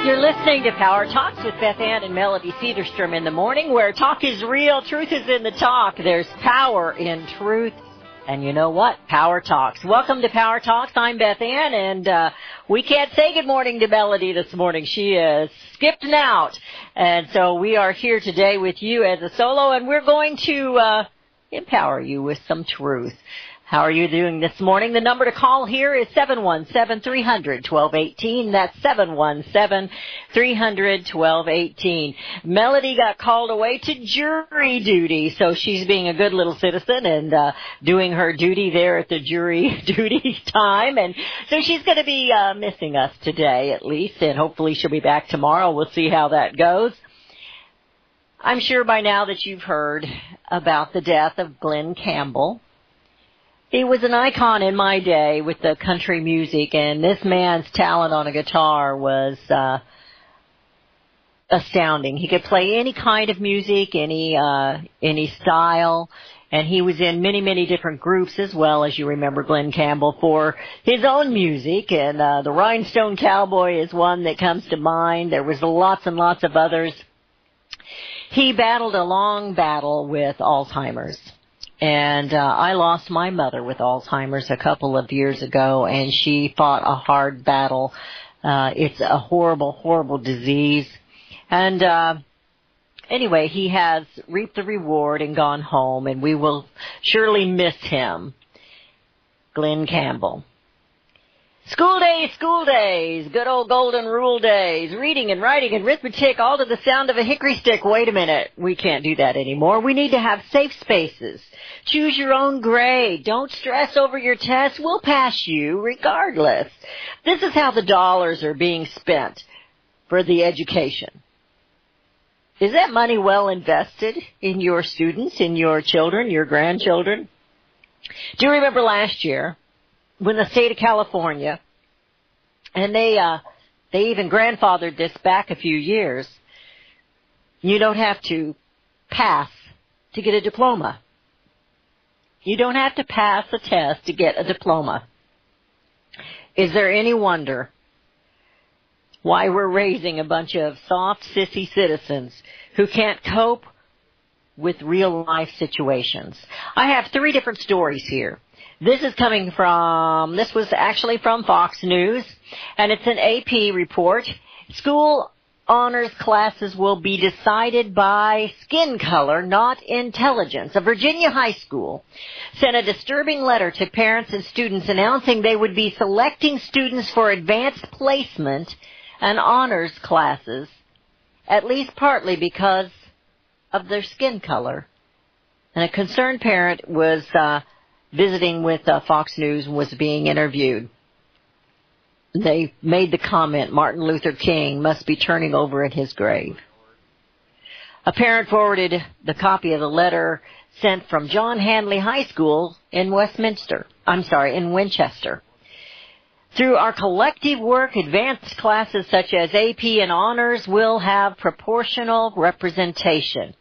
You're listening to Power Talks with Beth Ann and Melody Cedarstrom in the morning, where talk is real, truth is in the talk. There's power in truth. And you know what? Power Talks. Welcome to Power Talks. I'm Beth Ann, and we can't say good morning to Melody this morning. She is skipped out. And so we are here today with you as a solo, and we're going to empower you with some truth. How are you doing this morning? The number to call here is 717-300-1218. That's 717-300-1218. Melody got called away to jury duty, so she's being a good little citizen and doing her duty there at the jury duty time. And so she's going to be missing us today at least, and hopefully she'll be back tomorrow. We'll see how that goes. I'm sure by now that you've heard about the death of Glen Campbell. He was an icon in my day with the country music, and this man's talent on a guitar was astounding. He could play any kind of music, any style, and he was in many, many different groups as well, as you remember Glen Campbell, for his own music, and the Rhinestone Cowboy is one that comes to mind. There was lots and lots of others. He battled a long battle with Alzheimer's. And I lost my mother with Alzheimer's a couple of years ago, and she fought a hard battle. It's a horrible, horrible disease. And anyway, he has reaped the reward and gone home, and we will surely miss him. Glen Campbell. School days, good old golden rule days, reading and writing and arithmetic, all to the sound of a hickory stick. Wait a minute, we can't do that anymore. We need to have safe spaces. Choose your own grade. Don't stress over your tests. We'll pass you regardless. This is how the dollars are being spent for the education. Is that money well invested in your students, in your children, your grandchildren? Do you remember last year when the state of California, and they even grandfathered this back a few years, you don't have to pass to get a diploma. You don't have to pass a test to get a diploma. Is there any wonder why we're raising a bunch of soft, sissy citizens who can't cope with real-life situations? I have 3 different stories here. This was actually from Fox News, and it's an AP report. School honors classes will be decided by skin color, not intelligence. A Virginia high school sent a disturbing letter to parents and students announcing they would be selecting students for advanced placement and honors classes, at least partly because of their skin color. And a concerned parent was visiting with Fox News and was being interviewed. They made the comment, Martin Luther King must be turning over in his grave. A parent forwarded the copy of the letter sent from John Hanley High School in Winchester. Through our collective work, advanced classes such as AP and honors will have proportional representation.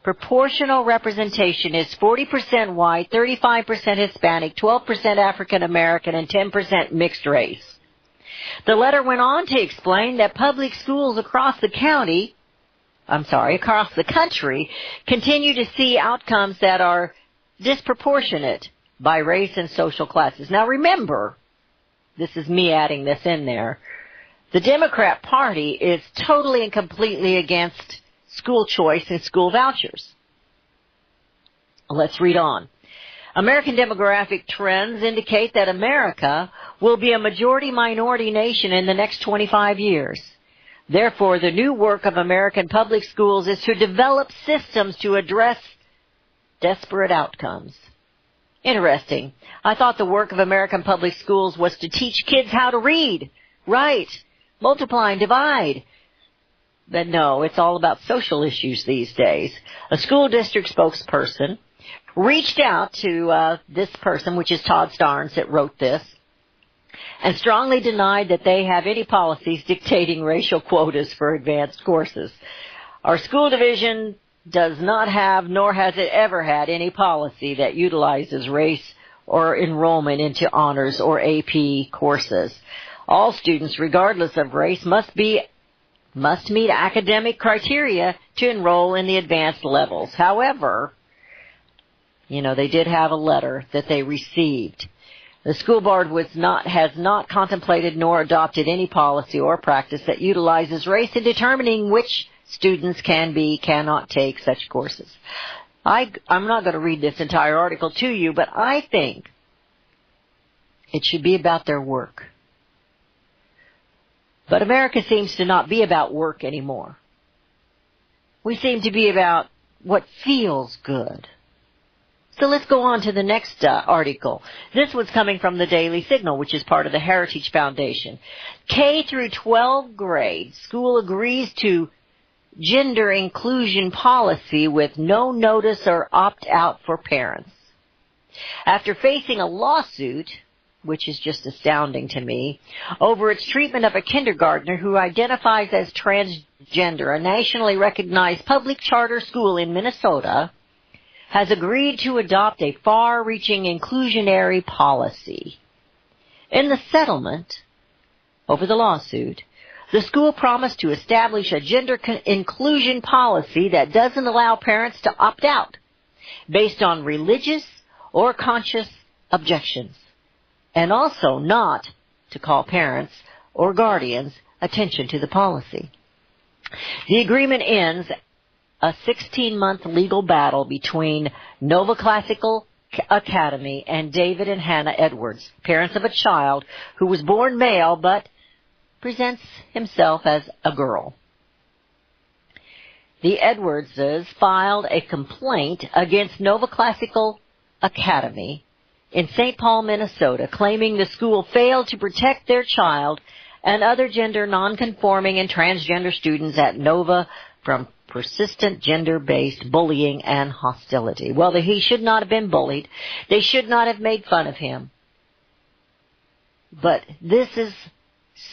Proportional representation is 40% white, 35% Hispanic, 12% African American, and 10% mixed race. The letter went on to explain that public schools across the country continue to see outcomes that are disproportionate by race and social classes. Now remember, this is me adding this in there, the Democrat Party is totally and completely against school choice and school vouchers. Let's read on. American demographic trends indicate that America will be a majority-minority nation in the next 25 years. Therefore, the new work of American public schools is to develop systems to address desperate outcomes. Interesting. I thought the work of American public schools was to teach kids how to read, write, multiply, and divide. But no, it's all about social issues these days. A school district spokesperson reached out to this person, which is Todd Starnes that wrote this, and strongly denied that they have any policies dictating racial quotas for advanced courses. Our school division does not have, nor has it ever had, any policy that utilizes race or enrollment into honors or AP courses. All students, regardless of race, must be must meet academic criteria to enroll in the advanced levels. However, they did have a letter that they received. The school board has not contemplated nor adopted any policy or practice that utilizes race in determining which students cannot take such courses. I'm not going to read this entire article to you, but I think it should be about their work. But America seems to not be about work anymore. We seem to be about what feels good. So let's go on to the next article. This was coming from the Daily Signal, which is part of the Heritage Foundation. K through 12 grade school agrees to gender inclusion policy with no notice or opt-out for parents. After facing a lawsuit, which is just astounding to me, over its treatment of a kindergartner who identifies as transgender, a nationally recognized public charter school in Minnesota has agreed to adopt a far-reaching inclusionary policy. In the settlement over the lawsuit, the school promised to establish a gender inclusion policy that doesn't allow parents to opt out based on religious or conscious objections, and also not to call parents or guardians attention to the policy. The agreement ends a 16-month legal battle between Nova Classical Academy and David and Hannah Edwards, parents of a child who was born male but presents himself as a girl. The Edwardses filed a complaint against Nova Classical Academy in St. Paul, Minnesota, claiming the school failed to protect their child and other gender nonconforming and transgender students at Nova from persistent gender-based bullying and hostility. Well, he should not have been bullied. They should not have made fun of him. But this is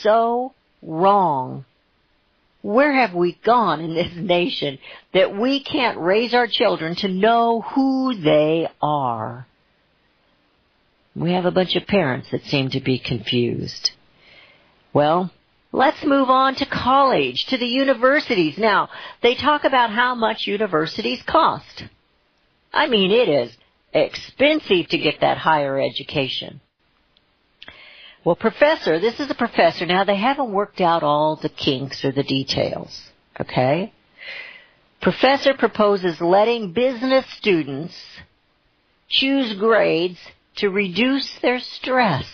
so wrong. Where have we gone in this nation that we can't raise our children to know who they are? We have a bunch of parents that seem to be confused. Well, let's move on to college, to the universities. Now, they talk about how much universities cost. I mean, it is expensive to get that higher education. Well, this is a professor. Now, they haven't worked out all the kinks or the details, okay? Professor proposes letting business students choose grades to reduce their stress.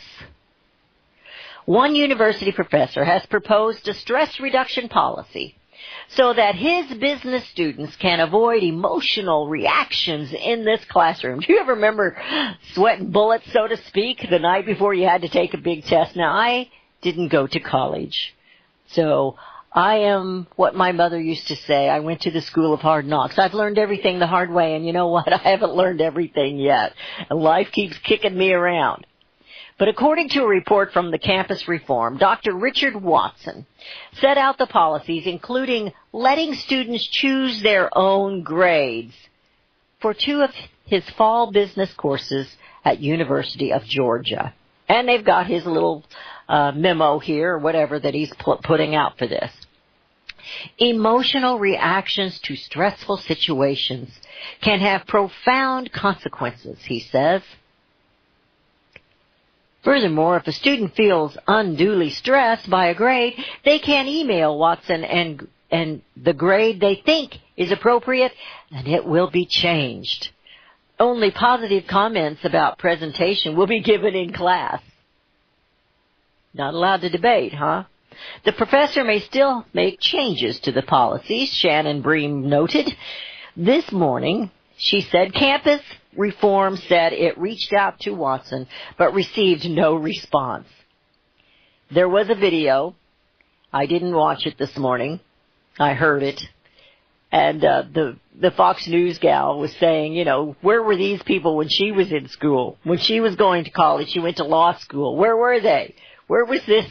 One university professor has proposed a stress reduction policy so that his business students can avoid emotional reactions in this classroom. Do you ever remember sweating bullets, so to speak, the night before you had to take a big test? Now, I didn't go to college, so I am what my mother used to say. I went to the school of hard knocks. I've learned everything the hard way, and you know what? I haven't learned everything yet, and life keeps kicking me around. But according to a report from the Campus Reform, Dr. Richard Watson set out the policies, including letting students choose their own grades for 2 of his fall business courses at University of Georgia. And they've got his little memo here, or whatever, that he's putting out for this. Emotional reactions to stressful situations can have profound consequences, he says. Furthermore, if a student feels unduly stressed by a grade, they can email Watson and the grade they think is appropriate, and it will be changed. Only positive comments about presentation will be given in class. Not allowed to debate, huh? The professor may still make changes to the policies, Shannon Bream noted. This morning, she said, Campus Reform said it reached out to Watson but received no response. There was a video. I didn't watch it this morning. I heard it. And the Fox News gal was saying, where were these people when she was in school? When she was going to college, she went to law school. Where were they? Where was this?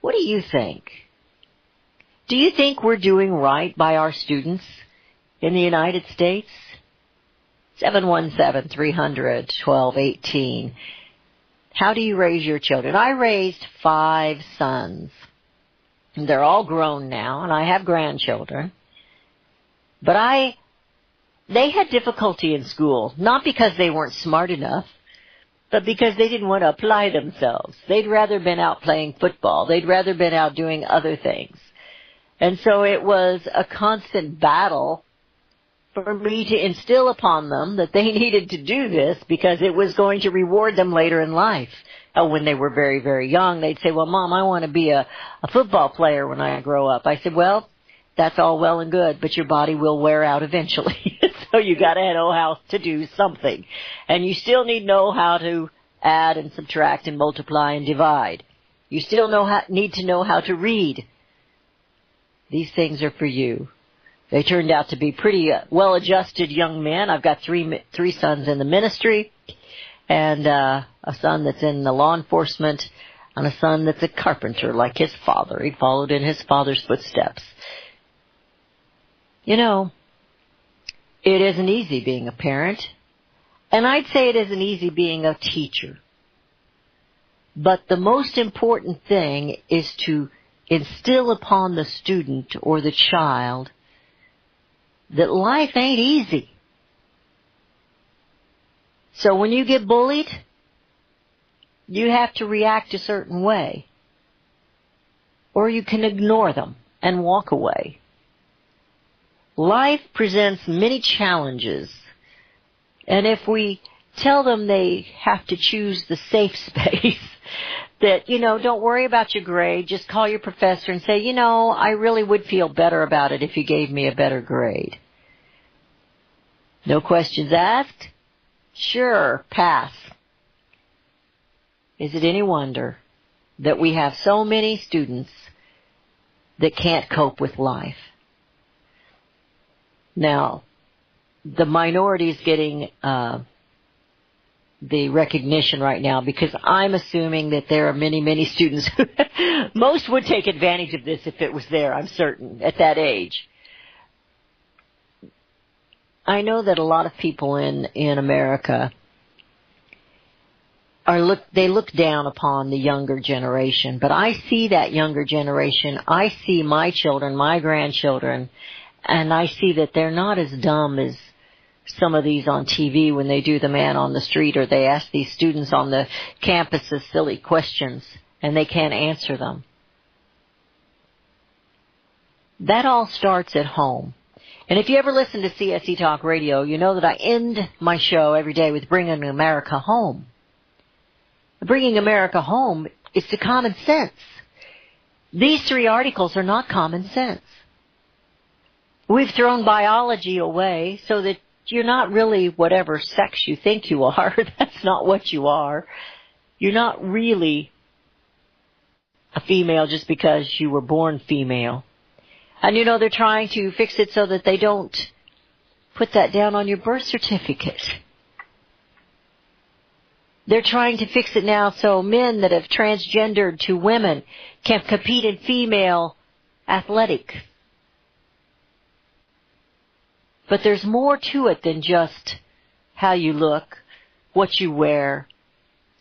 What do you think? Do you think we're doing right by our students in the United States? 717-300-1218. How do you raise your children? I raised 5 sons. They're all grown now, and I have grandchildren. But they had difficulty in school, not because they weren't smart enough, but because they didn't want to apply themselves. They'd rather been out playing football. They'd rather been out doing other things. And so it was a constant battle for me to instill upon them that they needed to do this because it was going to reward them later in life. When they were very, very young, they'd say, well, Mom, I want to be a football player when I grow up. I said, well, that's all well and good, but your body will wear out eventually. So you got to know how to do something. And you still need know how to add and subtract and multiply and divide. You still need to know how to read. These things are for you. They turned out to be pretty well-adjusted young men. I've got three sons in the ministry, and a son that's in the law enforcement, and a son that's a carpenter like his father. He followed in his father's footsteps. You know, it isn't easy being a parent, and I'd say it isn't easy being a teacher. But the most important thing is to instill upon the student or the child that life ain't easy. So when you get bullied, you have to react a certain way. Or you can ignore them and walk away. Life presents many challenges. And if we tell them they have to choose the safe space, that, don't worry about your grade, just call your professor and say, I really would feel better about it if you gave me a better grade. No questions asked? Sure, pass. Is it any wonder that we have so many students that can't cope with life? Now, the minority is getting the recognition right now because I'm assuming that there are many, many students who most would take advantage of this if it was there, I'm certain, at that age. I know that a lot of people in America they look down upon the younger generation, but I see that younger generation. I see my children, my grandchildren, and I see that they're not as dumb as some of these on TV when they do the man on the street, or they ask these students on the campuses silly questions and they can't answer them. That all starts at home. And if you ever listen to CSE Talk Radio, you know that I end my show every day with Bringing America Home. Bringing America Home is to common sense. These three articles are not common sense. We've thrown biology away so that you're not really whatever sex you think you are. That's not what you are. You're not really a female just because you were born female. And they're trying to fix it so that they don't put that down on your birth certificate. They're trying to fix it now so men that have transgendered to women can compete in female athletics. But there's more to it than just how you look, what you wear,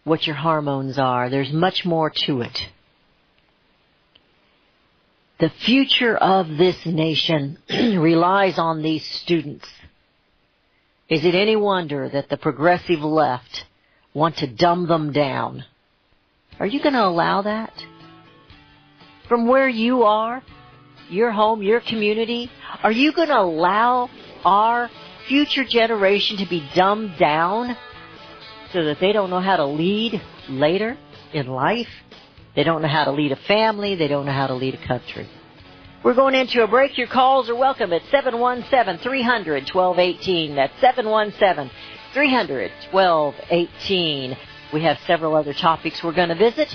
what your hormones are. There's much more to it. The future of this nation relies on these students. Is it any wonder that the progressive left want to dumb them down? Are you going to allow that? From where you are, your home, your community, are you going to allow our future generation to be dumbed down so that they don't know how to lead later in life? They don't know how to lead a family. They don't know how to lead a country. We're going into a break. Your calls are welcome at 717-300-1218. That's 717-300-1218. We have several other topics we're going to visit,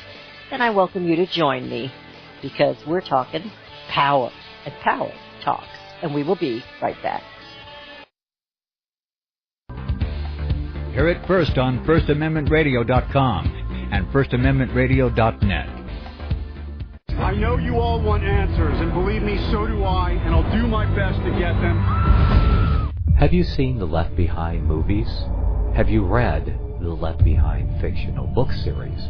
and I welcome you to join me because we're talking power and power talks, and we will be right back. Hear it first on FirstAmendmentRadio.com and FirstAmendmentRadio.net. I know you all want answers, and believe me, so do I, and I'll do my best to get them. Have you seen the Left Behind movies? Have you read the Left Behind fictional book series?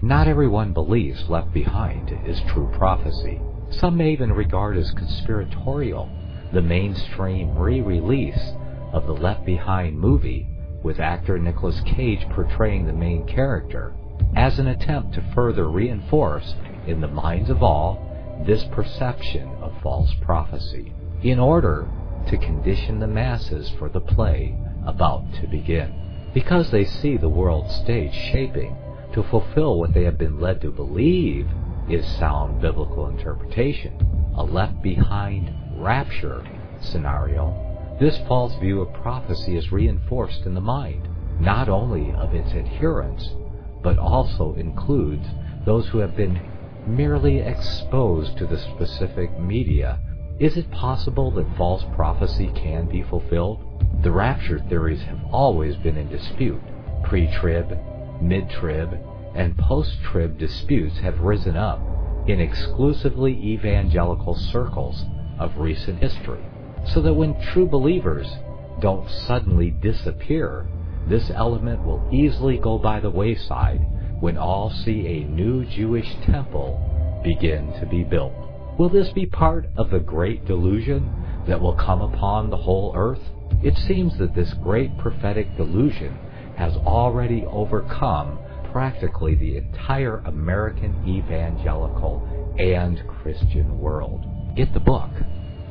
Not everyone believes Left Behind is true prophecy. Some may even regard as conspiratorial the mainstream re-release of the Left Behind movie with actor Nicolas Cage portraying the main character as an attempt to further reinforce in the minds of all this perception of false prophecy in order to condition the masses for the play about to begin. Because they see the world stage shaping to fulfill what they have been led to believe is sound biblical interpretation, a left behind rapture scenario, this false view of prophecy is reinforced in the mind, not only of its adherents, but also includes those who have been merely exposed to the specific media. Is it possible that false prophecy can be fulfilled? The rapture theories have always been in dispute. Pre-trib, mid-trib, and post-trib disputes have risen up in exclusively evangelical circles of recent history, so that when true believers don't suddenly disappear, this element will easily go by the wayside when all see a new Jewish temple begin to be built. Will this be part of the great delusion that will come upon the whole earth? It seems that this great prophetic delusion has already overcome practically the entire American evangelical and Christian world. Get the book,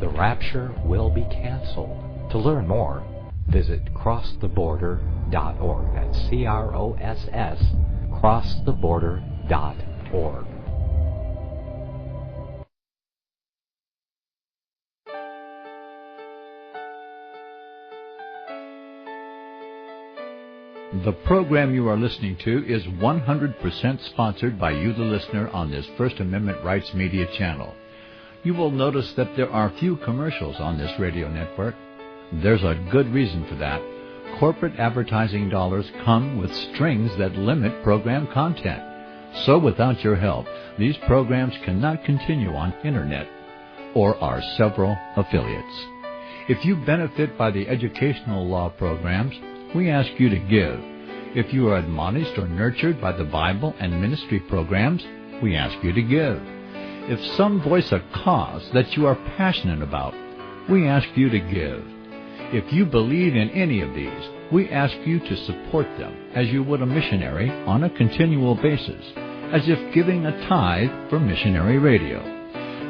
The Rapture Will Be Canceled. To learn more, visit crosstheborder.org. That's CROSS, crosstheborder.org. The program you are listening to is 100% sponsored by you, the listener, on this First Amendment Rights Media channel. You will notice that there are few commercials on this radio network. There's a good reason for that. Corporate advertising dollars come with strings that limit program content. So without your help, these programs cannot continue on internet or our several affiliates. If you benefit by the educational law programs, we ask you to give. If you are admonished or nurtured by the Bible and ministry programs, we ask you to give. If some voice a cause that you are passionate about, we ask you to give. If you believe in any of these, we ask you to support them as you would a missionary on a continual basis, as if giving a tithe for missionary radio.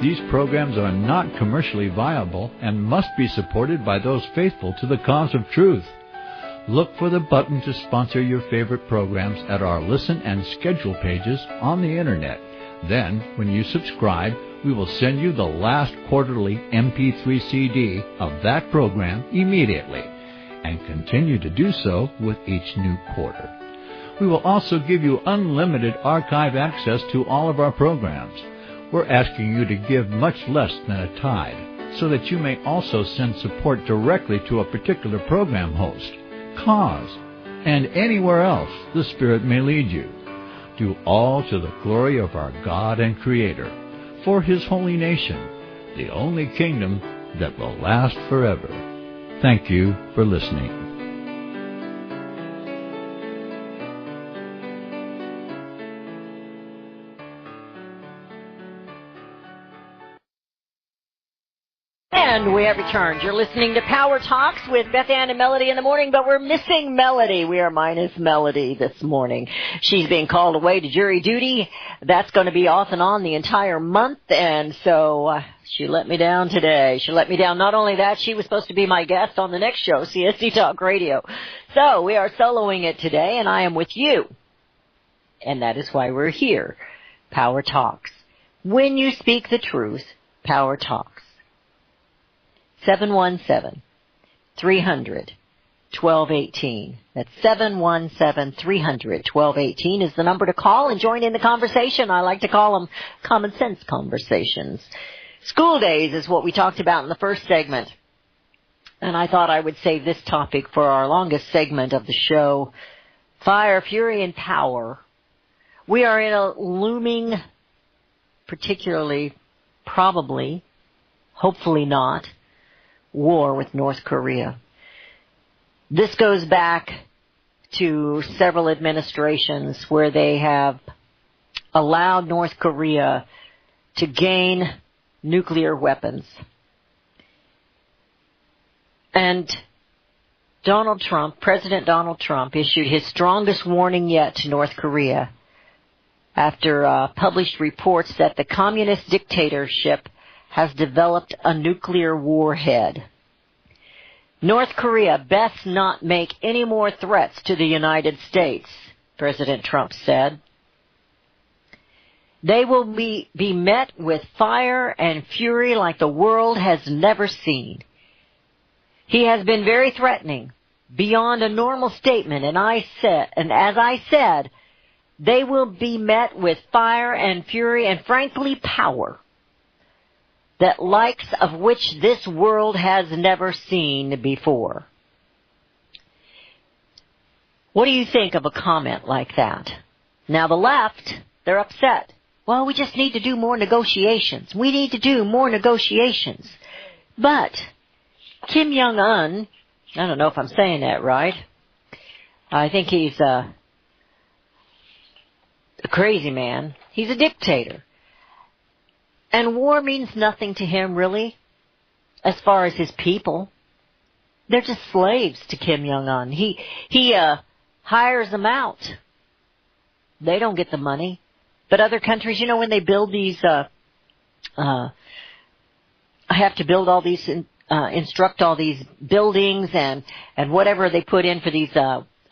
These programs are not commercially viable and must be supported by those faithful to the cause of truth. Look for the button to sponsor your favorite programs at our listen and schedule pages on the internet. Then, when you subscribe, we will send you the last quarterly MP3 CD of that program immediately, and continue to do so with each new quarter. We will also give you unlimited archive access to all of our programs. We're asking you to give much less than a tithe, so that you may also send support directly to a particular program host, cause, and anywhere else the Spirit may lead you. Do all to the glory of our God and Creator, for His holy nation, the only kingdom that will last forever. Thank you for listening. And we have returned. You're listening to Power Talks with Beth Ann and Melody in the morning, but we're missing Melody. We are minus Melody this morning. She's being called away to jury duty. That's going to be off and on the entire month, and so she let me down today. She let me down. Not only that, she was supposed to be my guest on the next show, CSC Talk Radio. So we are soloing it today, and I am with you. And that is why we're here. Power Talks. When you speak the truth, Power Talks. 717-300-1218. That's 717-300-1218 is the number to call and join in the conversation. I like to call them common sense conversations. School days is what we talked about in the first segment. And I thought I would save this topic for our longest segment of the show. Fire, fury, and power. We are in a looming, particularly, probably, hopefully not, war with North Korea. This goes back to several administrations where they have allowed North Korea to gain nuclear weapons. And President Donald Trump, issued his strongest warning yet to North Korea after published reports that the communist dictatorship has developed a nuclear warhead. North Korea best not make any more threats to the United States, President Trump said. They will be met with fire and fury like the world has never seen. He has been very threatening, beyond a normal statement, and as I said, they will be met with fire and fury and frankly power, that likes of which this world has never seen before. What do you think of a comment like that? Now the left, they're upset. Well, we just need to do more negotiations. We need to do more negotiations. But Kim Jong-un, I don't know if I'm saying that right. I think he's a crazy man. He's a dictator. And war means nothing to him, really, as far as his people. They're just slaves to Kim Jong-un. He hires them out. They don't get the money. But other countries, when they build these, have to build all these, instruct all these buildings and whatever they put in for these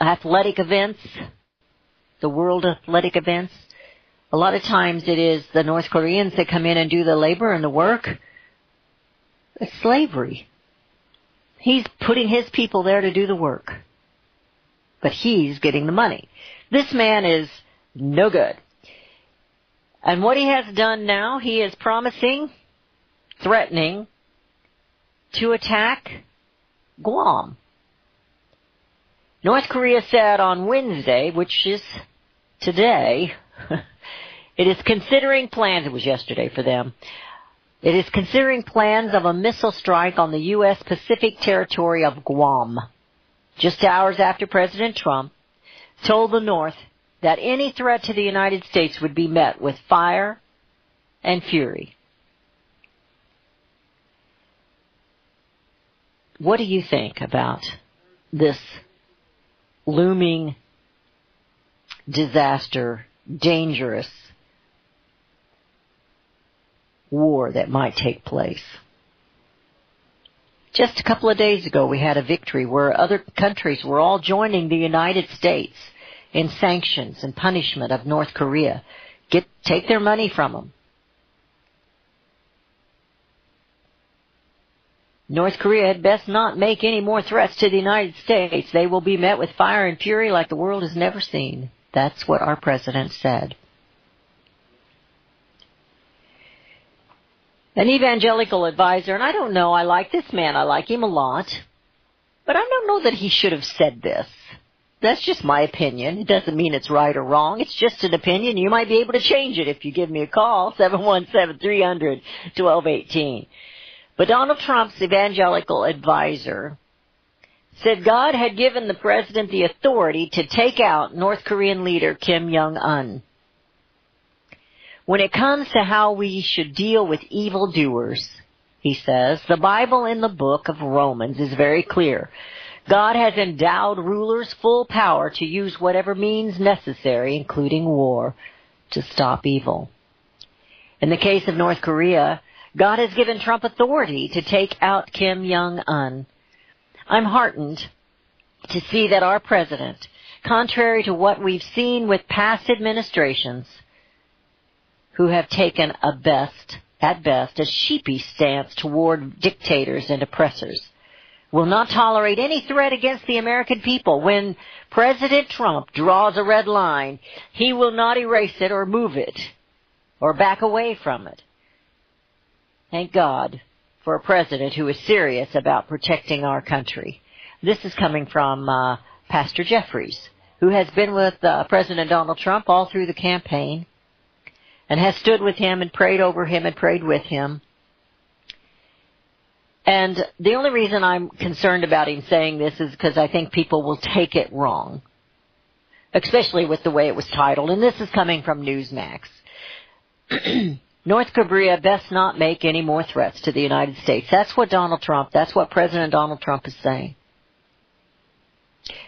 athletic events, the world athletic events. A lot of times it is the North Koreans that come in and do the labor and the work. It's slavery. He's putting his people there to do the work. But he's getting the money. This man is no good. And what he has done now, he is threatening to attack Guam. North Korea said on Wednesday, which is today, it is considering plans, it was yesterday for them, it is considering plans of a missile strike on the U.S. Pacific territory of Guam, just hours after President Trump told the North that any threat to the United States would be met with fire and fury. What do you think about this looming disaster, dangerous war that might take place? Just a couple of days ago, we had a victory where other countries were all joining the United States in sanctions and punishment of North Korea. Take their money from them. North Korea had best not make any more threats to the United States. They will be met with fire and fury like the world has never seen. That's what our president said. An evangelical advisor, and I don't know, I like this man, I like him a lot, but I don't know that he should have said this. That's just my opinion. It doesn't mean it's right or wrong. It's just an opinion. You might be able to change it if you give me a call, 717-300-1218. But Donald Trump's evangelical advisor said God had given the president the authority to take out North Korean leader Kim Jong-un. When it comes to how we should deal with evildoers, he says, the Bible in the book of Romans is very clear. God has endowed rulers full power to use whatever means necessary, including war, to stop evil. In the case of North Korea, God has given Trump authority to take out Kim Jong-un. I'm heartened to see that our president, contrary to what we've seen with past administrations, who have taken at best, a sheepish stance toward dictators and oppressors, will not tolerate any threat against the American people. When President Trump draws a red line, he will not erase it or move it or back away from it. Thank God for a president who is serious about protecting our country. This is coming from Pastor Jeffries, who has been with President Donald Trump all through the campaign and has stood with him and prayed over him and prayed with him. And the only reason I'm concerned about him saying this is because I think people will take it wrong, especially with the way it was titled. And this is coming from Newsmax. North Korea best not make any more threats to the United States. That's what President Donald Trump is saying.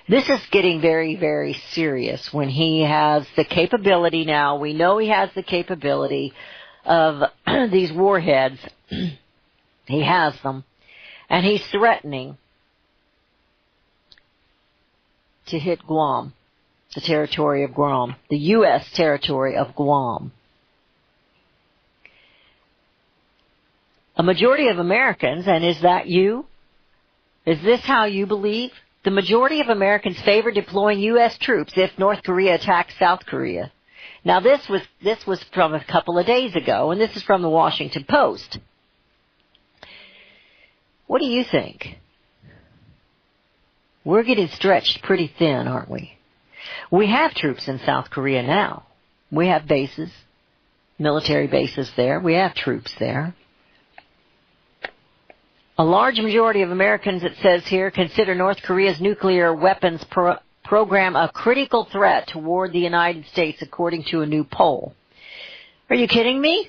This is getting very, very serious when he has the capability now. We know he has the capability of these warheads. He has them. And he's threatening to hit Guam, the territory of Guam, the U.S. territory of Guam. A majority of Americans, and is that you? Is this how you believe? The majority of Americans favor deploying U.S. troops if North Korea attacks South Korea. Now this was from a couple of days ago, and this is from the Washington Post. What do you think? We're getting stretched pretty thin, aren't we? We have troops in South Korea now. We have bases, military bases there. We have troops there. A large majority of Americans, it says here, consider North Korea's nuclear weapons program a critical threat toward the United States, according to a new poll. Are you kidding me?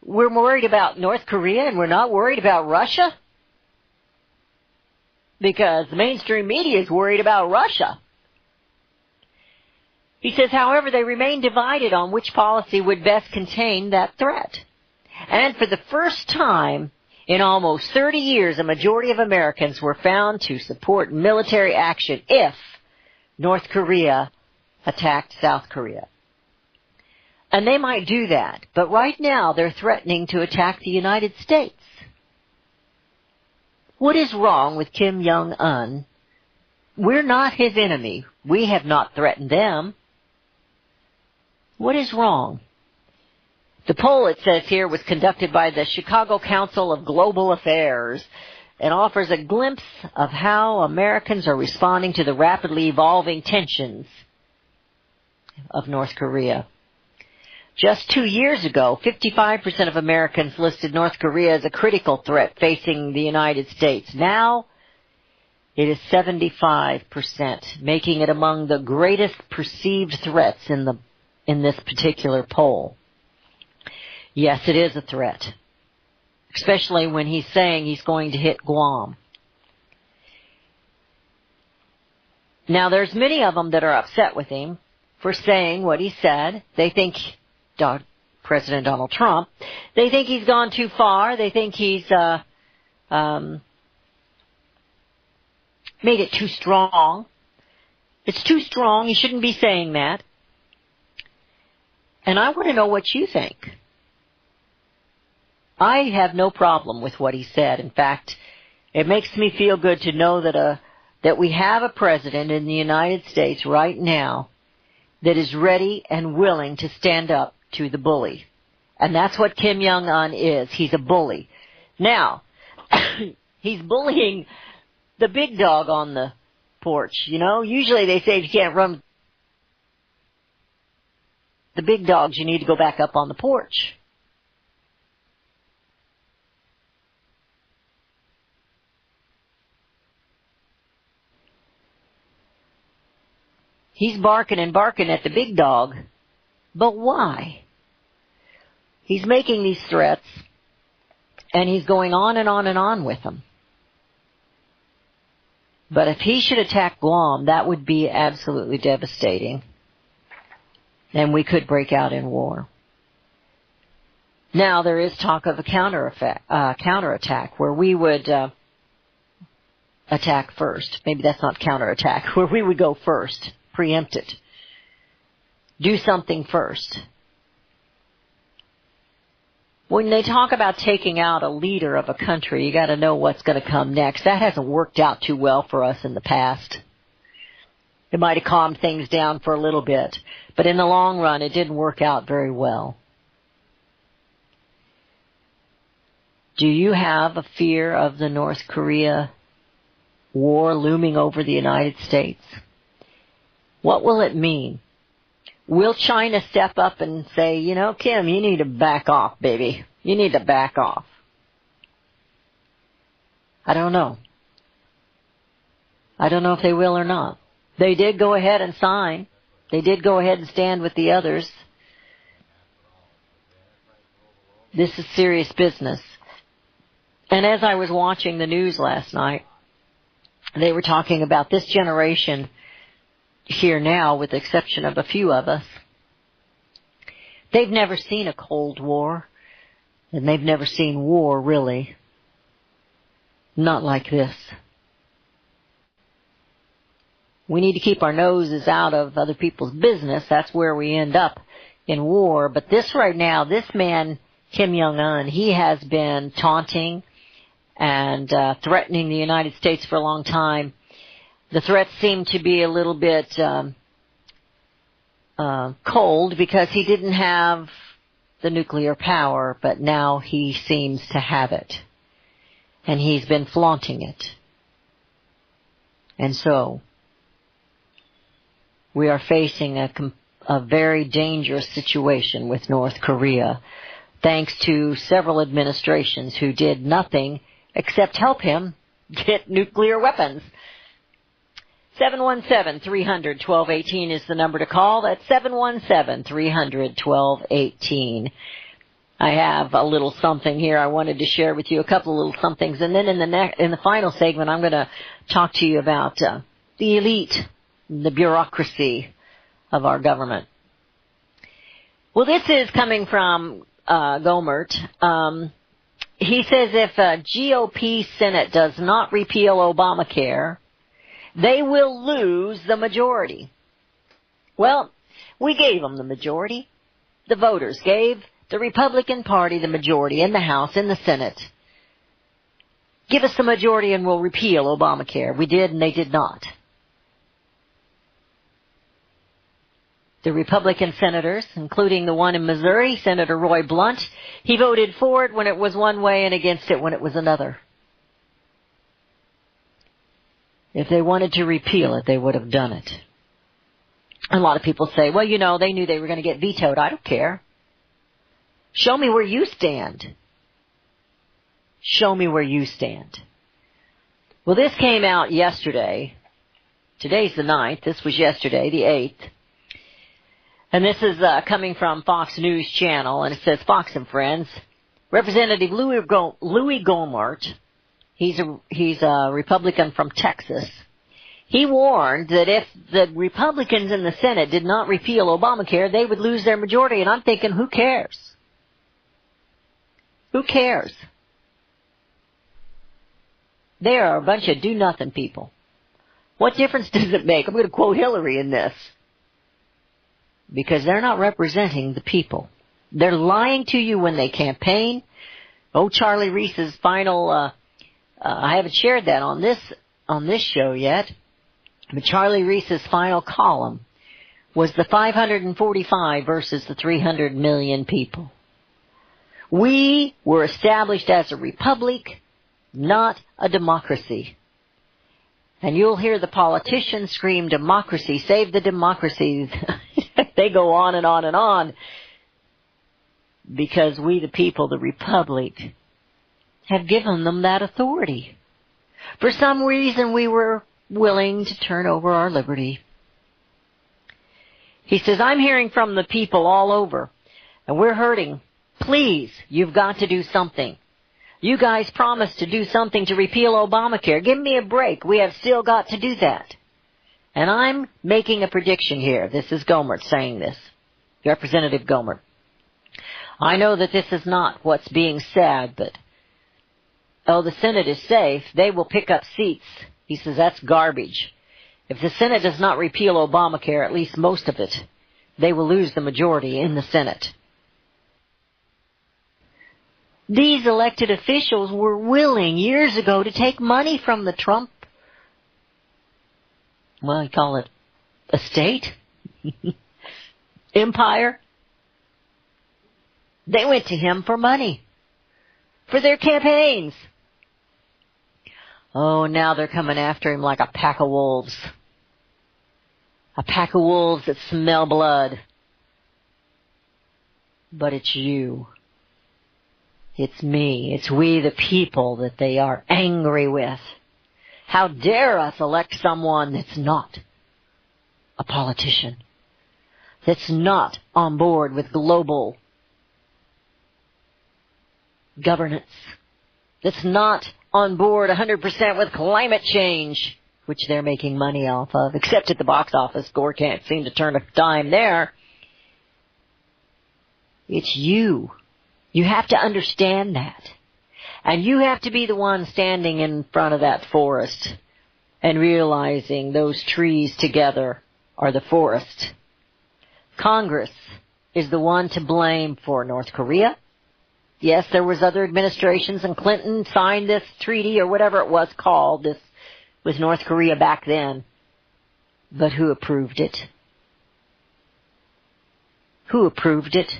We're worried about North Korea and we're not worried about Russia? Because the mainstream media is worried about Russia. He says, however, they remain divided on which policy would best contain that threat. And for the first time in almost 30 years, a majority of Americans were found to support military action if North Korea attacked South Korea. And they might do that, but right now they're threatening to attack the United States. What is wrong with Kim Jong-un? We're not his enemy. We have not threatened them. What is wrong? The poll, it says here, was conducted by the Chicago Council of Global Affairs and offers a glimpse of how Americans are responding to the rapidly evolving tensions of North Korea. Just 2 years ago, 55% of Americans listed North Korea as a critical threat facing the United States. Now, it is 75%, making it among the greatest perceived threats in this particular poll. Yes, it is a threat, especially when he's saying he's going to hit Guam. Now, there's many of them that are upset with him for saying what he said. They think, President Donald Trump, they think he's gone too far. They think he's made it too strong. It's too strong. He shouldn't be saying that. And I want to know what you think. I have no problem with what he said. In fact, it makes me feel good to know that we have a president in the United States right now that is ready and willing to stand up to the bully. And that's what Kim Jong-un is. He's a bully. Now, he's bullying the big dog on the porch. You know, usually they say if you can't run the big dogs, you need to go back up on the porch. He's barking and barking at the big dog. But why? He's making these threats, and he's going on and on and on with them. But if he should attack Guam, that would be absolutely devastating. And we could break out in war. Now, there is talk of a counterattack where we would attack first. Maybe that's not counterattack, where we would go first. Preempt it. Do something first. When they talk about taking out a leader of a country, you got to know what's going to come next. That hasn't worked out too well for us in the past. It might have calmed things down for a little bit, but in the long run, it didn't work out very well. Do you have a fear of the North Korea war looming over the United States? What will it mean? Will China step up and say, you know, Kim, you need to back off, baby. You need to back off. I don't know. I don't know if they will or not. They did go ahead and sign. They did go ahead and stand with the others. This is serious business. And as I was watching the news last night, they were talking about this generation here now, with the exception of a few of us. They've never seen a Cold War, and they've never seen war, really. Not like this. We need to keep our noses out of other people's business. That's where we end up in war. But this right now, this man, Kim Jong-un, he has been taunting and threatening the United States for a long time. The threats seem to be a little bit cold because he didn't have the nuclear power, but now he seems to have it. And he's been flaunting it. And so, we are facing a very dangerous situation with North Korea, thanks to several administrations who did nothing except help him get nuclear weapons. 717-300-1218 is the number to call. That's 717-300-1218. I have a little something here I wanted to share with you, a couple of little somethings, and then in the final segment I'm going to talk to you about the elite, the bureaucracy of our government. Well, this is coming from Gomert. He says if GOP Senate does not repeal Obamacare, they will lose the majority. Well, we gave them the majority. The voters gave the Republican Party the majority in the House, in the Senate. Give us the majority and we'll repeal Obamacare. We did, and they did not. The Republican senators, including the one in Missouri, Senator Roy Blunt, he voted for it when it was one way and against it when it was another. If they wanted to repeal it, they would have done it. A lot of people say, well, you know, they knew they were going to get vetoed. I don't care. Show me where you stand. Show me where you stand. Well, this came out yesterday. Today's the 9th. This was yesterday, the 8th. And this is coming from Fox News Channel, and it says, Fox and Friends, Representative Louis Gohmert, he's a Republican from Texas. He warned that if the Republicans in the Senate did not repeal Obamacare, they would lose their majority. And I'm thinking, who cares? Who cares? They are a bunch of do-nothing people. What difference does it make? I'm going to quote Hillary in this. Because they're not representing the people. They're lying to you when they campaign. Oh, Charlie Reese's final, I haven't shared that on this show yet, but Charlie Reese's final column was the 545 versus the 300 million people. We were established as a republic, not a democracy. And you'll hear the politicians scream, democracy, save the democracy. They go on and on and on. Because we, the people, the republic, have given them that authority. For some reason, we were willing to turn over our liberty. He says, I'm hearing from the people all over, and we're hurting. Please, you've got to do something. You guys promised to do something to repeal Obamacare. Give me a break. We have still got to do that. And I'm making a prediction here. This is Gohmert saying this. Representative Gohmert. I know that this is not what's being said, but, the Senate is safe. They will pick up seats. He says that's garbage. If the Senate does not repeal Obamacare, at least most of it, they will lose the majority in the Senate. These elected officials were willing years ago to take money from the Trump, well, you call it estate, empire. They went to him for money, for their campaigns. Oh, now they're coming after him like a pack of wolves. A pack of wolves that smell blood. But it's you. It's me. It's we, the people, that they are angry with. How dare us elect someone that's not a politician, that's not on board with global governance that's not on board 100% with climate change, which they're making money off of, except at the box office. Gore can't seem to turn a dime there. It's you. You have to understand that. And you have to be the one standing in front of that forest and realizing those trees together are the forest. Congress is the one to blame for North Korea. Yes, there was other administrations, and Clinton signed this treaty or whatever it was called, this with North Korea back then. But who approved it? Who approved it?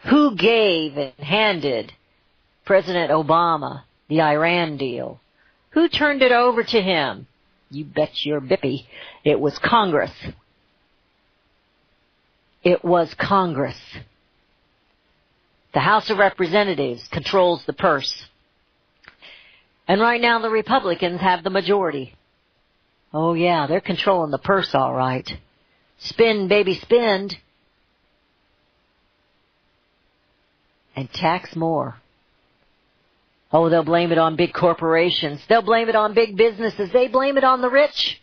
Who gave and handed President Obama the Iran deal? Who turned it over to him? You bet your bippy. It was Congress. It was Congress. The House of Representatives controls the purse. And right now the Republicans have the majority. Oh yeah, they're controlling the purse all right. Spend, baby, spend. And tax more. Oh, they'll blame it on big corporations. They'll blame it on big businesses. They blame it on the rich.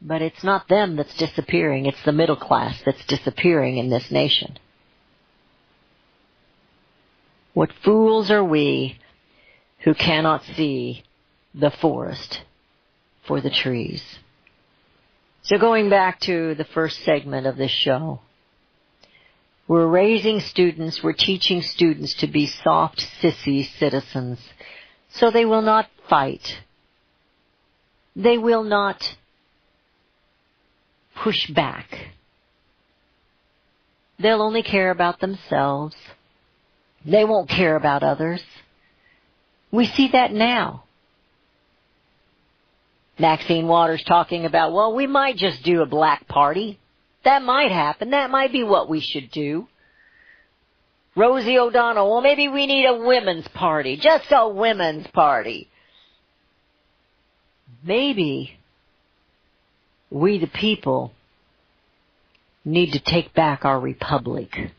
But it's not them that's disappearing. It's the middle class that's disappearing in this nation. What fools are we who cannot see the forest for the trees? So going back to the first segment of this show, we're raising students, we're teaching students to be soft, sissy citizens, so they will not fight. They will not push back. They'll only care about themselves. They won't care about others. We see that now. Maxine Waters talking about, well, we might just do a black party. That might happen. That might be what we should do. Rosie O'Donnell, well, maybe we need a women's party. Just a women's party. Maybe we, the people, need to take back our republic.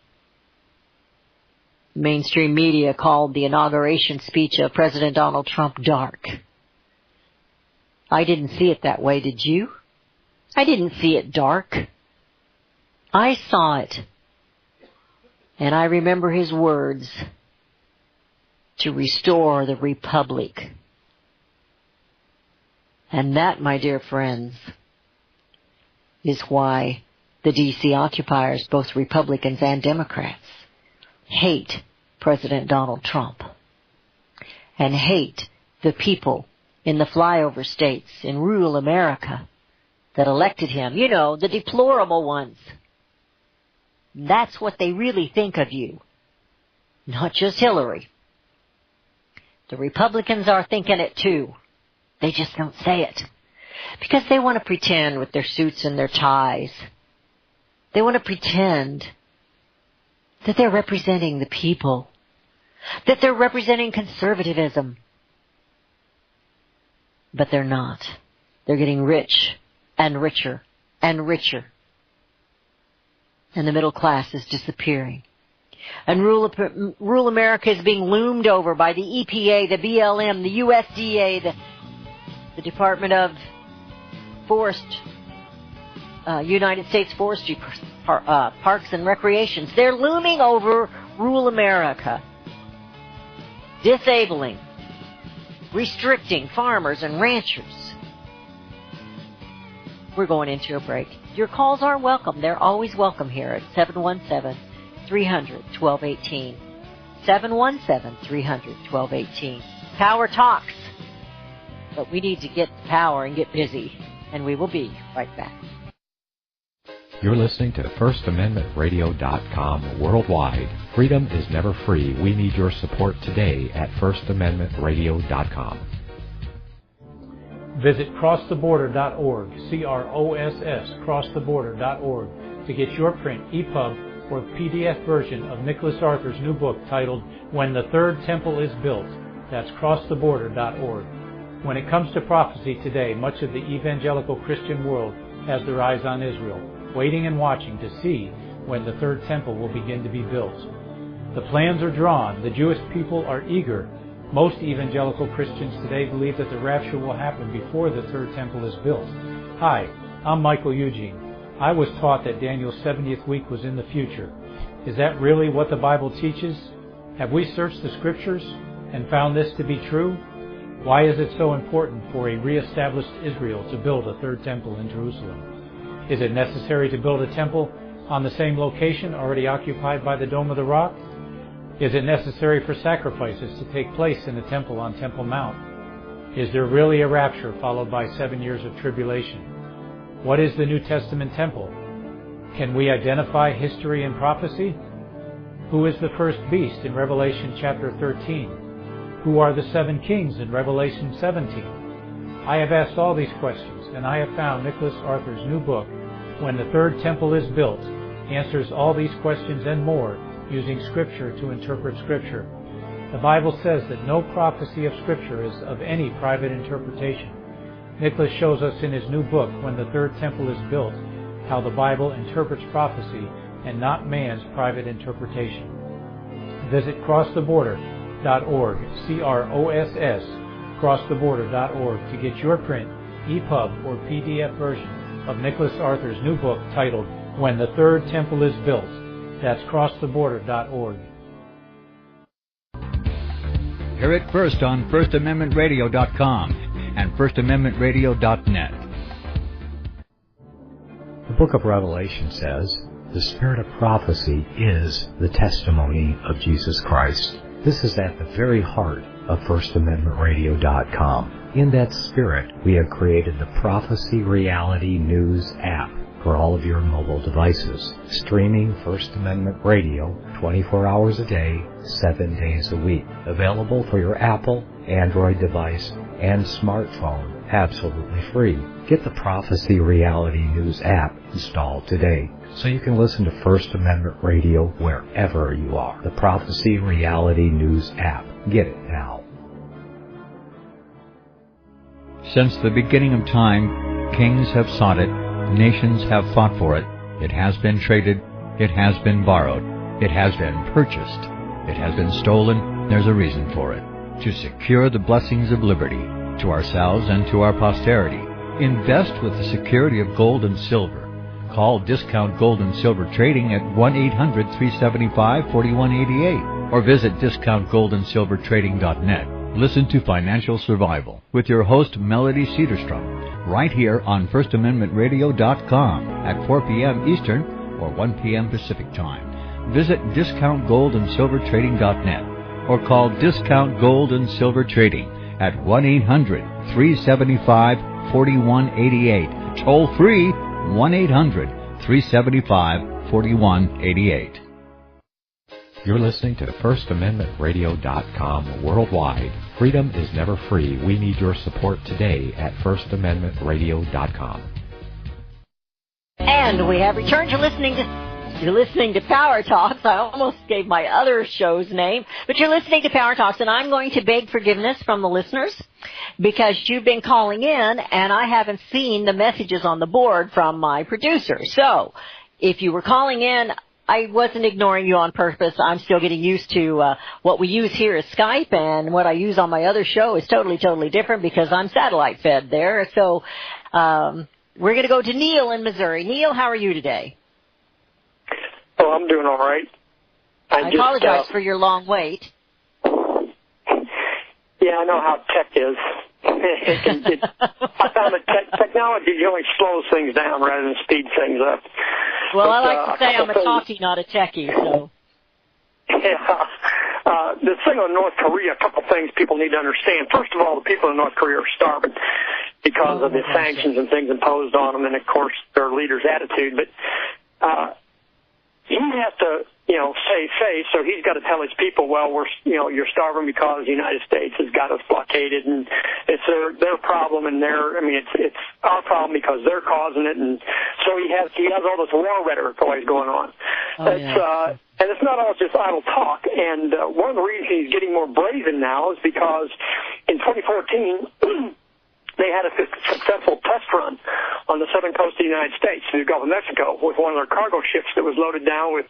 Mainstream media called the inauguration speech of President Donald Trump dark. I didn't see it that way, did you? I didn't see it dark. I saw it. And I remember his words, to restore the republic. And that, my dear friends, is why the D.C. occupiers, both Republicans and Democrats, hate President Donald Trump and hate the people in the flyover states in rural America that elected him. You know, the deplorable ones. That's what they really think of you, not just Hillary. The Republicans are thinking it too. They just don't say it because they want to pretend with their suits and their ties. They want to pretend that they're representing the people, that they're representing conservatism. But they're not. They're getting rich and richer and richer. And the middle class is disappearing. And rural America is being loomed over by the EPA, the BLM, the USDA, the Department of Forest, United States Forestry, Parks and Recreations. They're looming over rural America, disabling, restricting farmers and ranchers. We're going into a break. Your calls are welcome. They're always welcome here at 717-300-1218. 717-300-1218. Power talks. But we need to get the power and get busy. And we will be right back. You're listening to FirstAmendmentRadio.com worldwide. Freedom is never free. We need your support today at FirstAmendmentRadio.com. Visit crosstheborder.org, CROSS, crosstheborder.org, to get your print, EPUB, or PDF version of Nicholas Arthur's new book titled When the Third Temple is Built. That's crosstheborder.org. When it comes to prophecy today, much of the evangelical Christian world has their eyes on Israel, waiting and watching to see when the third temple will begin to be built. The plans are drawn. The Jewish people are eager. Most evangelical Christians today believe that the rapture will happen before the third temple is built. Hi, I'm Michael Eugene. I was taught that Daniel's 70th week was in the future. Is that really what the Bible teaches? Have we searched the Scriptures and found this to be true? Why is it so important for a re-established Israel to build a third temple in Jerusalem? Is it necessary to build a temple on the same location already occupied by the Dome of the Rock? Is it necessary for sacrifices to take place in the temple on Temple Mount? Is there really a rapture followed by 7 years of tribulation? What is the New Testament temple? Can we identify history and prophecy? Who is the first beast in Revelation chapter 13? Who are the 7 kings in Revelation 17? I have asked all these questions, and I have found Nicholas Arthur's new book, When the Third Temple is Built, answers all these questions and more using Scripture to interpret Scripture. The Bible says that no prophecy of Scripture is of any private interpretation. Nicholas shows us in his new book, When the Third Temple is Built, how the Bible interprets prophecy and not man's private interpretation. Visit crosstheborder.org, C-R-O-S-S, crosstheborder.org, to get your print, EPUB, or PDF version of Nicholas Arthur's new book titled When the Third Temple is Built. That's crosstheborder.org. Hear it first on FirstAmendmentRadio.com and FirstAmendmentRadio.net. The book of Revelation says, the spirit of prophecy is the testimony of Jesus Christ. This is at the very heart of FirstAmendmentRadio.com. In that spirit, we have created the Prophecy Reality News app for all of your mobile devices, streaming First Amendment Radio 24 hours a day, 7 days a week. Available for your Apple, Android device, and smartphone, absolutely free. Get the Prophecy Reality News app installed today so you can listen to First Amendment Radio wherever you are. The Prophecy Reality News app. Get it now. Since the beginning of time, kings have sought it, nations have fought for it. It has been traded, it has been borrowed, it has been purchased, it has been stolen. There's a reason for it. To secure the blessings of liberty to ourselves and to our posterity. Invest with the security of gold and silver. Call Discount Gold and Silver Trading at 1-800-375-4188 or visit discountgoldandsilvertrading.net. Listen to Financial Survival with your host Melody Cedarstrom right here on FirstAmendmentRadio.com at 4 p.m. Eastern or 1 p.m. Pacific Time. Visit discountgoldandsilvertrading.net or call Discount Gold and Silver Trading at 1-800-375-4188. Toll free 1-800-375-4188. You're listening to FirstAmendmentRadio.com worldwide. Freedom is never free. We need your support today at FirstAmendmentRadio.com. And we have returned to listening to Power Talks. I almost gave my other show's name, but you're listening to Power Talks, and I'm going to beg forgiveness from the listeners because you've been calling in, and I haven't seen the messages on the board from my producer. So, if you were calling in, I wasn't ignoring you on purpose. I'm still getting used to what we use here is Skype, and what I use on my other show is totally different because I'm satellite fed there. So we're going to go to Neil in Missouri. Neil, how are you today? Oh, I'm doing all right. I apologize for your long wait. Yeah, I know how tech is. I found that technology only slows things down rather than speeds things up. Well, I like to say I'm a talkie, not a techie, so. Yeah. The thing on North Korea, a couple things people need to understand. First of all, the people in North Korea are starving because of the sanctions and things imposed on them and, of course, their leader's attitude. But he has to, save face, so he's got to tell his people, well, you're starving because the United States has got us blockaded, and it's their problem, and it's our problem because they're causing it, and so he has all this war rhetoric always going on. And it's not all just idle talk, and one of the reasons he's getting more brazen now is because in 2014, they had a successful test run on the southern coast of the United States, in the Gulf of Mexico, with one of their cargo ships that was loaded down with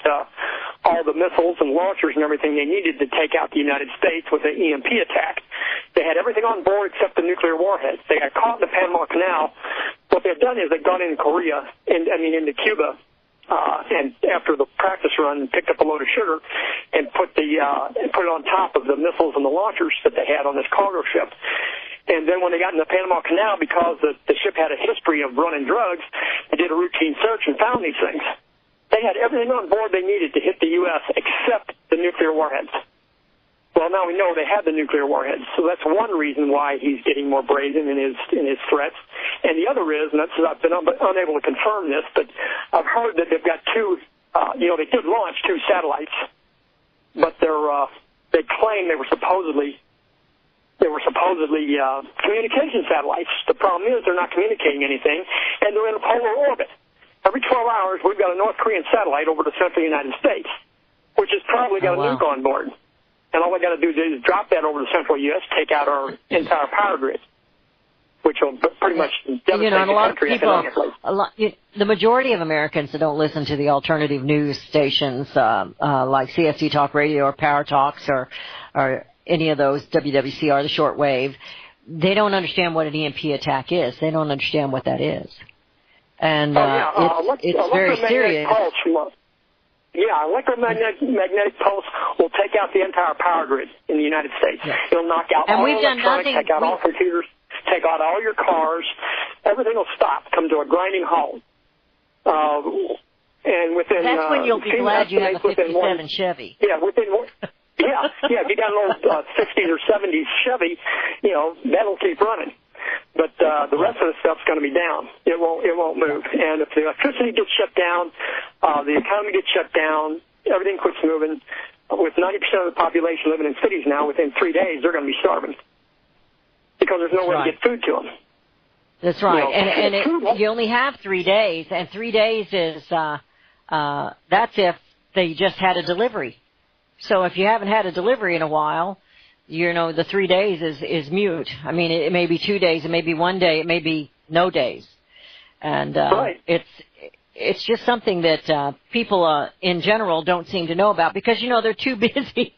all the missiles and launchers and everything they needed to take out the United States with an EMP attack. They had everything on board except the nuclear warheads. They got caught in the Panama Canal. What they've done is they've gone into Korea, into Cuba, and after the practice run, picked up a load of sugar and put it on top of the missiles and the launchers that they had on this cargo ship. And then when they got in the Panama Canal, because the ship had a history of running drugs, they did a routine search and found these things. They had everything on board they needed to hit the U.S. except the nuclear warheads. Well, now we know they have the nuclear warheads, so that's one reason why he's getting more brazen in his threats. And the other is, and that's, I've been unable to confirm this, but I've heard that they've got two. They did launch 2 satellites, but they claim they were supposedly communication satellites. The problem is they're not communicating anything, and they're in a polar orbit. Every 12 hours, we've got a North Korean satellite over the central United States, which has probably got a nuke on board. And all we got to do is drop that over the central U.S., take out our entire power grid, which will pretty much devastate the country economically. The majority of Americans that don't listen to the alternative news stations like CSC Talk Radio or Power Talks or any of those, WWCR, the shortwave, they don't understand what an EMP attack is. They don't understand what that is. And it's very serious. Electromagnetic pulse will take out the entire power grid in the United States. Yeah. It'll knock out all electronics, take out all computers, take out all your cars. Everything will stop, come to a grinding halt. And within that's when you'll be glad you have a 57 Chevy. Yeah, if you got an old 60s or 70s Chevy, that'll keep running. But the rest of the stuff's going to be down. It won't move. And if the electricity gets shut down, the economy gets shut down, everything quits moving. With 90% of the population living in cities now, within 3 days, they're going to be starving because there's no way to get food to them. That's right. And you only have 3 days, and 3 days is that's if they just had a delivery. So if you haven't had a delivery in a while, the 3 days is mute. I mean, it may be 2 days, it may be 1 day, it may be no days. And it's just something that people in general don't seem to know about because, they're too busy.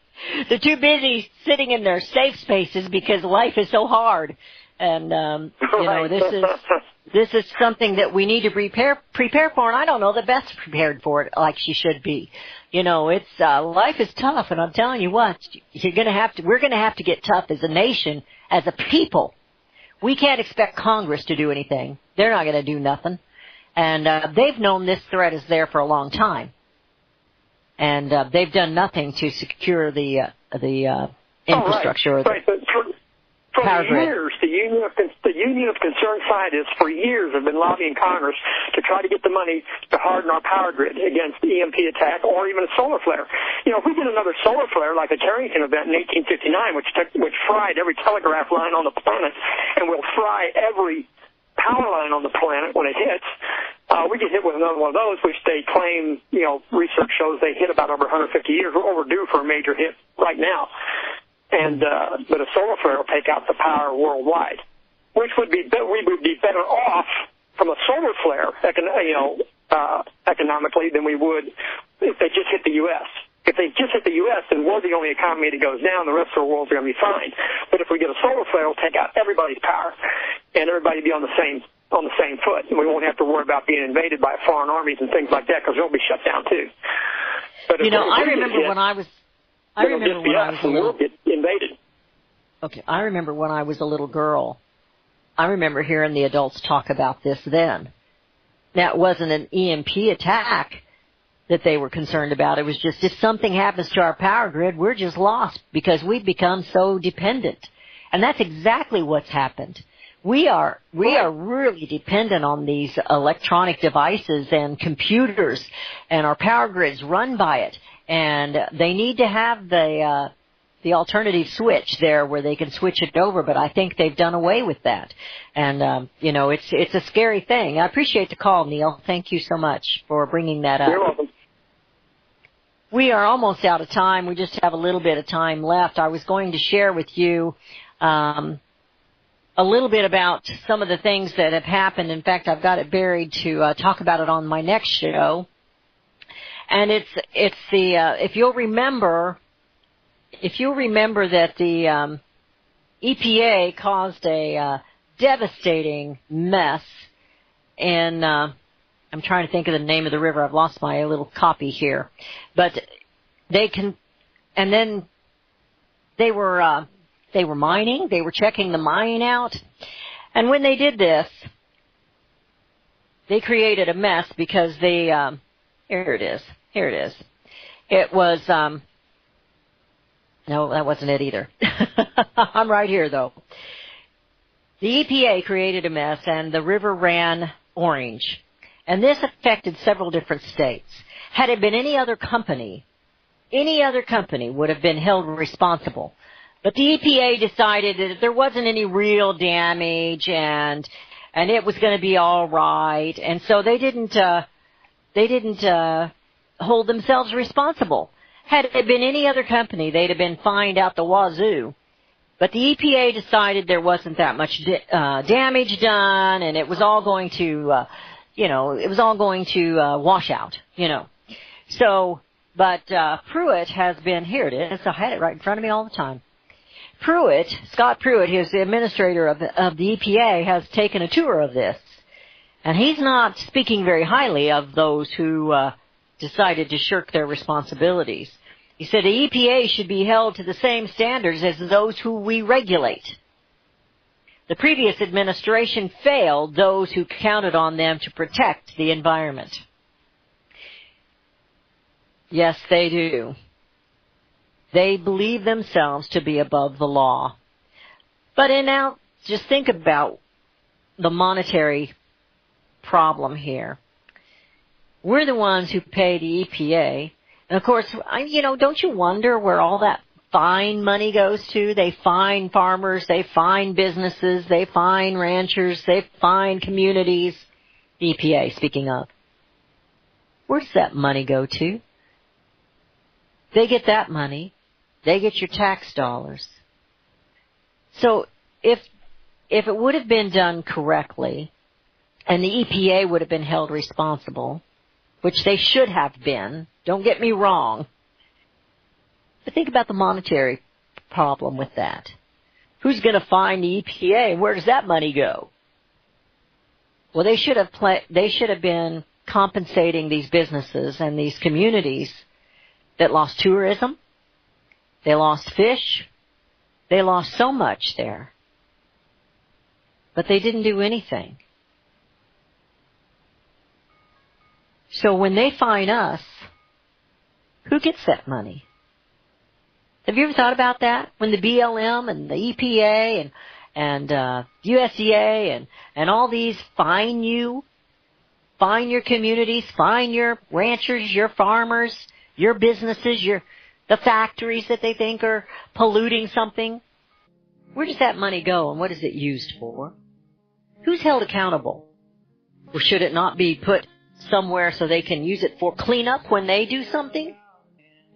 They're too busy sitting in their safe spaces because life is so hard. And, this is something that we need to prepare for, and I don't know that Beth's prepared for it like she should be. It's life is tough, and I'm telling you what, we're going to have to get tough as a nation, as a people. We can't expect Congress to do anything. They're not going to do nothing. And they've known this threat is there for a long time. And they've done nothing to secure the infrastructure. For years, the Union of Concerned Scientists for years have been lobbying Congress to try to get the money to harden our power grid against the EMP attack or even a solar flare. If we get another solar flare like the Carrington event in 1859, which fried every telegraph line on the planet and will fry every power line on the planet when it hits, we get hit with another one of those, which they claim, research shows they hit about over 150 years. We're overdue for a major hit right now. But a solar flare will take out the power worldwide, which we would be better off from a solar flare, economically than we would if they just hit the U.S. If they just hit the U.S., then we're the only economy that goes down. The rest of the world's going to be fine. But if we get a solar flare, it'll take out everybody's power, and everybody will be on the same foot, and we won't have to worry about being invaded by foreign armies and things like that because they'll be shut down too. But I remember when I was a little invaded. Okay, I remember when I was a little girl. I remember hearing the adults talk about this then. Now, it wasn't an EMP attack that they were concerned about. It was just if something happens to our power grid, we're just lost because we've become so dependent. And that's exactly what's happened. We are really dependent on these electronic devices and computers, and our power grids run by it. And they need to have the alternative switch there where they can switch it over, but I think they've done away with that. And, it's a scary thing. I appreciate the call, Neil. Thank you so much for bringing that up. You're welcome. We are almost out of time. We just have a little bit of time left. I was going to share with you a little bit about some of the things that have happened. In fact, I've got it buried to talk about it on my next show. And it's the if you'll remember that the EPA caused a devastating mess in I'm trying to think of the name of the river. I've lost my little copy here, but they were mining. They were checking the mine out, and when they did this, they created a mess because they here it is. It was no, that wasn't it either. I'm right here though. The EPA created a mess, and the river ran orange. And this affected several different states. Had it been any other company would have been held responsible. But the EPA decided that there wasn't any real damage and it was going to be all right. And so they didn't hold themselves responsible. Had it been any other company, they'd have been fined out the wazoo. But the EPA decided there wasn't that much damage done, and it was all going to wash out, So, but Pruitt has been, here it is, I had it right in front of me all the time. Scott Pruitt, who's the administrator of the EPA, has taken a tour of this. And he's not speaking very highly of those who decided to shirk their responsibilities. He said the EPA should be held to the same standards as those who we regulate. The previous administration failed those who counted on them to protect the environment. Yes, they do. They believe themselves to be above the law. But now, just think about the monetary problem here. We're the ones who pay the EPA. And of course, don't you wonder where all that fine money goes to? They fine farmers, they fine businesses, they fine ranchers, they fine communities. EPA, speaking of. Where does that money go to? They get that money. They get your tax dollars. So if it would have been done correctly, and the EPA would have been held responsible, which they should have been, don't get me wrong. But think about the monetary problem with that. Who's going to fine the EPA, and where does that money go? Well, they should have been compensating these businesses and these communities that lost tourism. They lost fish. They lost so much there. But they didn't do anything. So when they fine us, who gets that money? Have you ever thought about that? When the BLM and the EPA and USDA and all these fine your communities, fine your ranchers, your farmers, your businesses, the factories that they think are polluting something. Where does that money go, and what is it used for? Who's held accountable? Or should it not be put somewhere so they can use it for cleanup when they do something?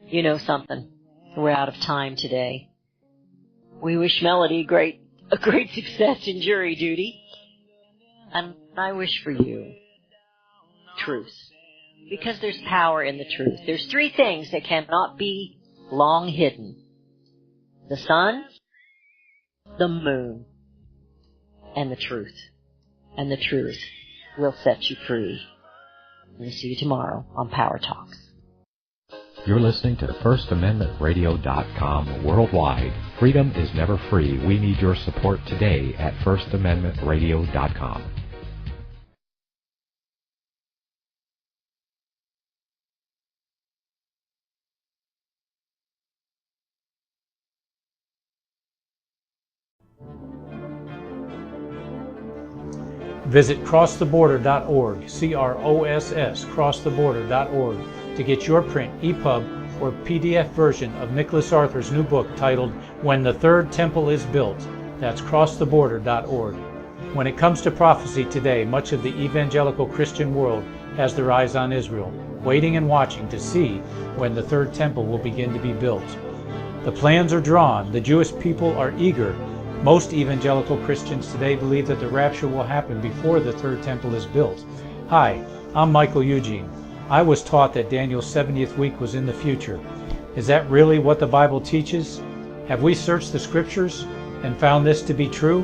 You know something. We're out of time today. We wish Melody a great success in jury duty. And I wish for you truth. Because there's power in the truth. There's three things that cannot be long hidden. The sun, the moon, and the truth. And the truth will set you free. We'll see you tomorrow on Power Talks. You're listening to FirstAmendmentRadio.com worldwide. Freedom is never free. We need your support today at FirstAmendmentRadio.com. Visit crosstheborder.org, CROSS, crosstheborder.org, to get your print, EPUB, or PDF version of Nicholas Arthur's new book titled When the Third Temple is Built. That's crosstheborder.org. When it comes to prophecy today, much of the evangelical Christian world has their eyes on Israel, waiting and watching to see when the third temple will begin to be built. The plans are drawn, the Jewish people are eager, Most evangelical Christians today believe that the rapture will happen before the third temple is built. Hi, I'm Michael Eugene. I was taught that Daniel's 70th week was in the future. Is that really what the Bible teaches? Have we searched the Scriptures and found this to be true?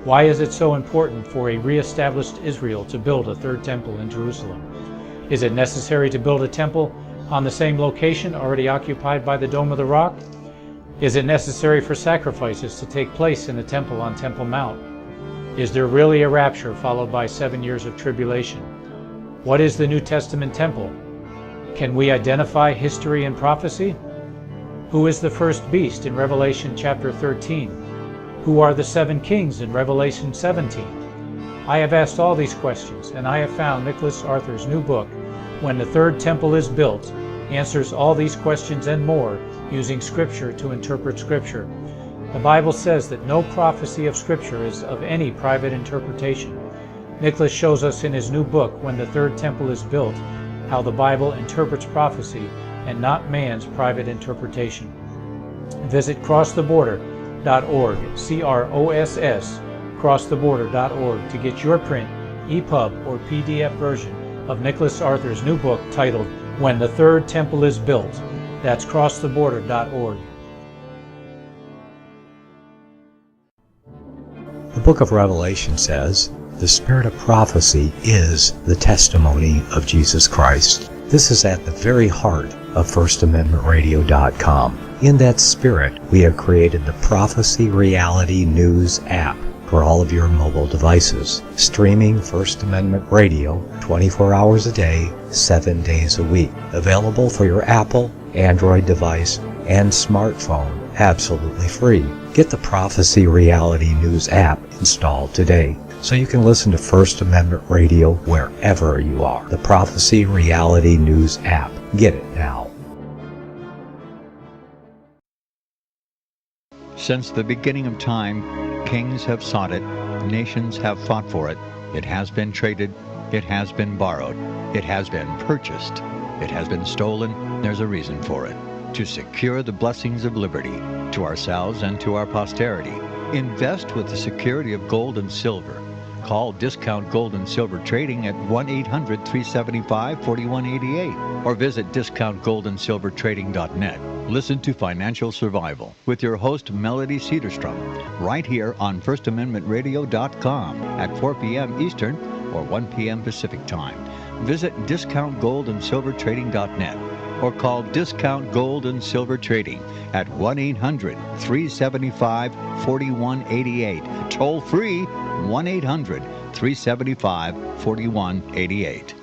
Why is it so important for a re-established Israel to build a third temple in Jerusalem? Is it necessary to build a temple on the same location already occupied by the Dome of the Rock? Is it necessary for sacrifices to take place in the temple on Temple Mount? Is there really a rapture followed by 7 years of tribulation? What is the New Testament temple? Can we identify history and prophecy? Who is the first beast in Revelation chapter 13? Who are the 7 kings in Revelation 17? I have asked all these questions, and I have found Nicholas Arthur's new book, When the Third Temple is Built, answers all these questions and more using Scripture to interpret Scripture. The Bible says that no prophecy of Scripture is of any private interpretation. Nicholas shows us in his new book, When the Third Temple is Built, how the Bible interprets prophecy and not man's private interpretation. Visit crosstheborder.org, C-R-O-S-S, crosstheborder.org to get your print, EPUB, or PDF version of Nicholas Arthur's new book titled When the Third Temple is Built. That's crosstheborder.org. The book of Revelation says, "The spirit of prophecy is the testimony of Jesus Christ." This is at the very heart of FirstAmendmentRadio.com. In that spirit, we have created the Prophecy Reality News app for all of your mobile devices, streaming First Amendment Radio 24 hours a day, 7 days a week. Available for your Apple, Android device, and smartphone, absolutely free. Get the Prophecy Reality News app installed today, so you can listen to First Amendment Radio wherever you are. The Prophecy Reality News app. Get it now. Since the beginning of time, kings have sought it, nations have fought for it. It has been traded, it has been borrowed, it has been purchased, it has been stolen. There's a reason for it. To secure the blessings of liberty to ourselves and to our posterity. Invest with the security of gold and silver. Call Discount Gold and Silver Trading at 1-800-375-4188 or visit discountgoldandsilvertrading.net. Listen to Financial Survival with your host Melody Cedarstrom right here on FirstAmendmentRadio.com at 4 p.m. Eastern or 1 p.m. Pacific Time. Visit discountgoldandsilvertrading.net or call Discount Gold and Silver Trading at 1-800-375-4188. Toll free 1-800-375-4188.